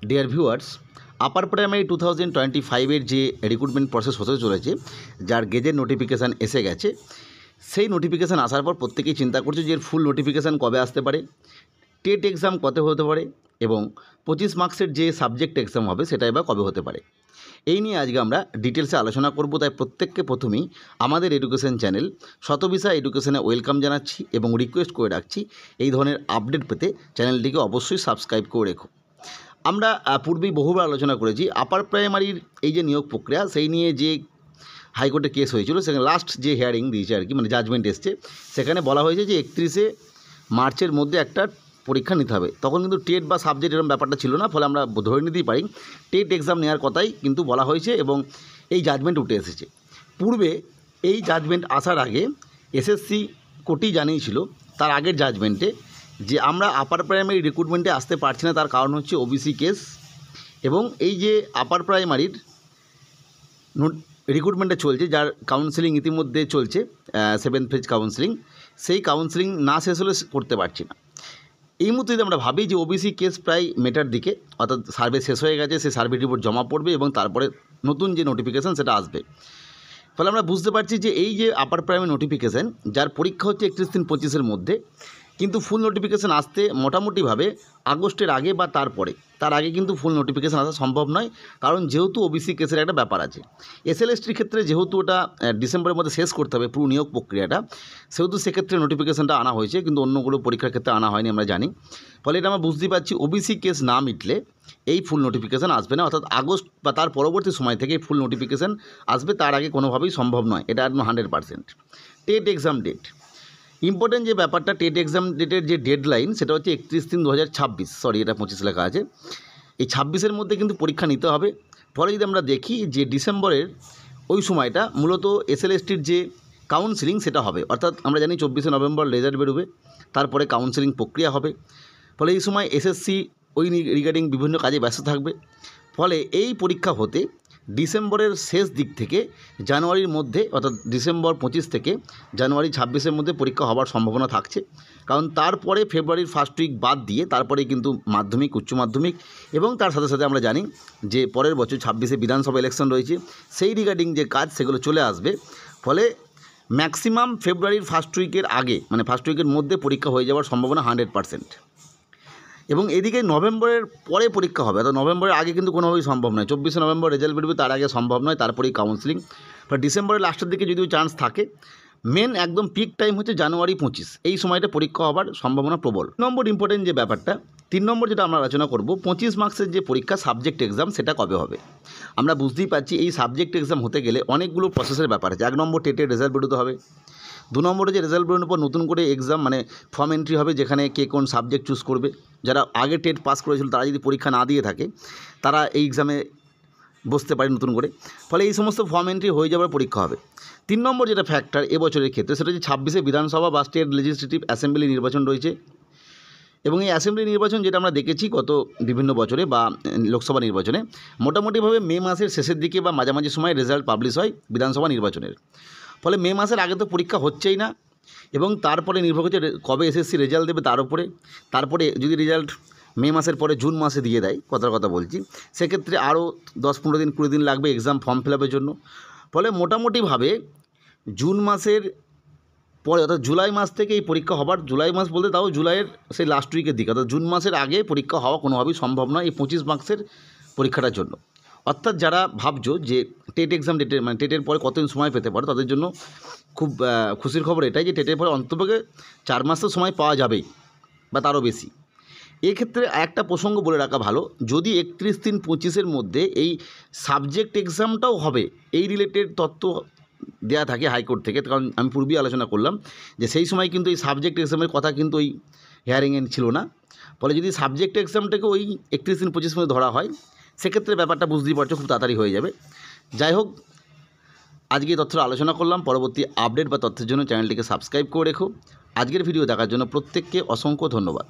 Dear viewers, upper primary 2025-এর যে recruitment process হতে চলেছে, যার গেজের নোটিফিকেশান এসে গেছে, সেই নোটিফিকেশান আসার পর প্রত্যেকেই চিন্তা করছে যে এর ফুল নোটিফিকেশান কবে আসতে পারে, টেট এক্সাম কত হতে পারে এবং 25 মার্কসের যে সাবজেক্ট এক্সাম হবে সেটা এবার কবে হতে পারে। এই নিয়ে আজকে আমরা ডিটেলসে আলোচনা করব। তাই প্রত্যেককে প্রথমেই আমাদের এডুকেশন চ্যানেল শতবিশা এডুকেশনে ওয়েলকাম জানাচ্ছি এবং রিকোয়েস্ট করে রাখছি এই ধরনের আপডেট পেতে চ্যানেলটিকে অবশ্যই সাবস্ক্রাইব করে রেখো। আমরা পূর্বেই বহুবার আলোচনা করেছি আপার প্রাইমারির এই যে নিয়োগ প্রক্রিয়া, সেই নিয়ে যে হাইকোর্টে কেস হয়েছিল, সেখানে লাস্ট যে হিয়ারিং দিয়েছে আর কি, মানে জাজমেন্ট এসছে, সেখানে বলা হয়েছে যে 31শে মার্চের মধ্যে একটা পরীক্ষা নিতে হবে। তখন কিন্তু টেট বা সাবজেক্ট এরকম ব্যাপারটা ছিল না, ফলে আমরা ধরে নিতেই পারি টেট এক্সাম নেওয়ার কথাই কিন্তু বলা হয়েছে এবং এই জাজমেন্ট উঠে এসেছে। পূর্বে এই জাজমেন্ট আসার আগে এসএসসি কোর্টই জানিয়েছিল তার আগের জাজমেন্টে যে আমরা আপার প্রাইমারি রিক্রুটমেন্টে আসতে পারছি না, তার কারণ হচ্ছে ওবিসি কেস। এবং এই যে আপার প্রাইমারির রিক্রুটমেন্টে চলছে, যার কাউন্সেলিং ইতিমধ্যে চলছে, 7th ফেজ কাউন্সেলিং, সেই কাউন্সেলিং না শেষ হলে করতে পারছি না। এই মুহূর্তে যদি আমরা ভাবি যে ওবিসি কেস প্রায় মেটার দিকে, অর্থাৎ সার্ভে শেষ হয়ে গেছে, সেই সার্ভে রিপোর্ট জমা পড়বে এবং তারপরে নতুন যে নোটিফিকেশান সেটা আসবে। ফলে আমরা বুঝতে পারছি যে এই যে আপার প্রাইমারি নোটিফিকেশান, যার পরীক্ষা হচ্ছে 31/3/25-এর মধ্যে, কিন্তু ফুল নোটিফিকেশান আসতে মোটামুটিভাবে আগস্টের আগে বা তার আগে কিন্তু ফুল নোটিফিকেশান আসা সম্ভব নয়। কারণ যেহেতু ওবিসি কেসের একটা ব্যাপার আছে, এসএলএসটির ক্ষেত্রে যেহেতু ওটা ডিসেম্বরের মধ্যে শেষ করতে হবে পুরো নিয়োগ প্রক্রিয়াটা, সেহেতু সেক্ষেত্রে নোটিফিকেশানটা আনা হয়েছে, কিন্তু অন্যগুলো পরীক্ষার ক্ষেত্রে আনা হয়নি, আমরা জানি। ফলে এটা আমরা বুঝতেই পারছি ওবিসি কেস না মিটলে এই ফুল নোটিফিকেশান আসবে না, অর্থাৎ আগস্ট বা তার পরবর্তী সময় থেকে ফুল নোটিফিকেশান আসবে, তার আগে কোনোভাবেই সম্ভব নয়। এটা একদম 100%। টেট এক্সাম ডেট ইম্পর্টেন্ট যে ব্যাপারটা, টেট এক্সাম ডেটের যে ডেডলাইন সেটা হচ্ছে 31/3/2026, সরি এটা 25 লেখা আছে। এই 26-এর মধ্যে কিন্তু পরীক্ষা নিতে হবে। ফলে যদি আমরা দেখি যে ডিসেম্বরের ওই সময়টা মূলত এসএলএসটির যে কাউন্সেলিং সেটা হবে, অর্থাৎ আমরা জানি 24শে নভেম্বর রেজাল্ট বেরোবে, তারপরে কাউন্সেলিং প্রক্রিয়া হবে। ফলে এই সময় এসএসসি ওই রিগার্ডিং বিভিন্ন কাজে ব্যস্ত থাকবে। ফলে এই পরীক্ষা হতে ডিসেম্বরের শেষ দিক থেকে জানুয়ারির মধ্যে, অর্থাৎ ডিসেম্বর 25 থেকে জানুয়ারি 26-এর মধ্যে পরীক্ষা হওয়ার সম্ভাবনা থাকছে। কারণ তারপরে ফেব্রুয়ারির ফার্স্ট উইক বাদ দিয়ে তারপরে কিন্তু মাধ্যমিক, উচ্চ মাধ্যমিক এবং তার সাথে সাথে আমরা জানি যে পরের বছর 26-এ বিধানসভা ইলেকশন রয়েছে, সেই রিগার্ডিং যে কাজ সেগুলো চলে আসবে। ফলে ম্যাক্সিমাম ফেব্রুয়ারির ফার্স্ট উইকের আগে, মানে ফার্স্ট উইকের মধ্যে পরীক্ষা হয়ে যাওয়ার সম্ভাবনা 100%। এবং এদিকে নভেম্বরের পরে পরীক্ষা হবে, অর্থাৎ নভেম্বরের আগে কিন্তু কোনোভাবেই সম্ভব নয়। 24শে নভেম্বর রেজাল্ট বেরোবে, তার আগে সম্ভব নয়, তারপরেই কাউন্সেলিং। বা ডিসেম্বরের লাস্টের দিকে যদিও চান্স থাকে, মেন একদম পিক টাইম হচ্ছে জানুয়ারি 25, এই সময়টা পরীক্ষা হওয়ার সম্ভাবনা প্রবল। নম্বর ইম্পর্টেন্ট যে ব্যাপারটা, 3 নম্বর যেটা আমরা আলোচনা করব, 25 মার্কসের যে পরীক্ষা সাবজেক্ট এক্সাম সেটা কবে হবে। আমরা বুঝতেই পারছি এই সাবজেক্ট এক্সাম হতে গেলে অনেকগুলো প্রসেসের ব্যাপার আছে। 1 নম্বর টেটের রেজাল্ট বেরোতে হবে। 2 নম্বরে যে রেজাল্ট বেরোনোর পর নতুন করে এক্সাম, মানে ফর্ম এন্ট্রি হবে, যেখানে কে কোন সাবজেক্ট চুজ করবে। যারা আগে টেট পাস করেছিল তারা যদি পরীক্ষা না দিয়ে থাকে, তারা এই এক্সামে বসতে পারে নতুন করে। ফলে এই সমস্ত ফর্ম এন্ট্রি হয়ে যাওয়ার পরীক্ষা হবে। 3 নম্বর যেটা ফ্যাক্টর এবছরের ক্ষেত্রে, সেটা হচ্ছে 26-এ বিধানসভা বা স্টেট লেজিসলেটিভ অ্যাসেম্বলি নির্বাচন রয়েছে। এবং এই অ্যাসেম্বলি নির্বাচন যেটা আমরা দেখেছি গত বিভিন্ন বছরে বা লোকসভা নির্বাচনে, মোটামুটিভাবে মে মাসের শেষের দিকে বা মাঝামাঝি সময় রেজাল্ট পাবলিশ হয় বিধানসভা নির্বাচনের। ফলে মে মাসের আগে তো পরীক্ষা হচ্ছেই না, এবং তারপরে নির্ভর করছে কবে এসএসসি রেজাল্ট দেবে তার উপরে। তারপরে যদি রেজাল্ট মে মাসের পরে জুন মাসে দিয়ে দেয়, কথা বলছি, সেক্ষেত্রে আরও 10-15 দিন 20 দিন লাগবে এক্সাম ফর্ম ফিল আপের জন্য। ফলে মোটামুটিভাবে জুন মাসের পরে, অর্থাৎ জুলাই মাস থেকে এই পরীক্ষা হবার, জুলাই মাস বলতে তাও জুলাইয়ের সেই লাস্ট উইকের দিকে, অর্থাৎ জুন মাসের আগে পরীক্ষা হওয়া কোনোভাবেই সম্ভব নয় এই 25 মার্কসের পরীক্ষাটার জন্য। অর্থাৎ যারা ভাবছো যে টেট এক্সাম ডেটের, মানে টেটের পরে কতদিন সময় পেতে পারো, তাদের জন্য খুব খুশির খবর এটাই যে টেটের পরে অন্ততপক্ষে 4 মাস তো সময় পাওয়া যাবেই বা তারও বেশি। এক্ষেত্রে একটা প্রসঙ্গ বলে রাখা ভালো, যদি 31/3/25-এর মধ্যে এই সাবজেক্ট এক্সামটাও হবে, এই রিলেটেড তথ্য দেওয়া থাকে হাইকোর্ট থেকে। কারণ আমি পূর্বেই আলোচনা করলাম যে সেই সময় কিন্তু এই সাবজেক্ট এক্সামের কথা কিন্তু ওই হিয়ারিংয়ে ছিল না। ফলে যদি সাবজেক্ট এক্সামটাকে ওই 31/3/25 মধ্যে ধরা হয়, সেক্ষেত্রে ব্যাপারটা বুঝতেই পারছো খুব তাড়াতাড়ি হয়ে যাবে। যাই হোক, আজকে এই তথ্যটা আলোচনা করলাম। পরবর্তী আপডেট বা তথ্যের জন্য চ্যানেলটিকে সাবস্ক্রাইব করে রেখো। আজকের ভিডিও দেখার জন্য প্রত্যেককে অসংখ্য ধন্যবাদ।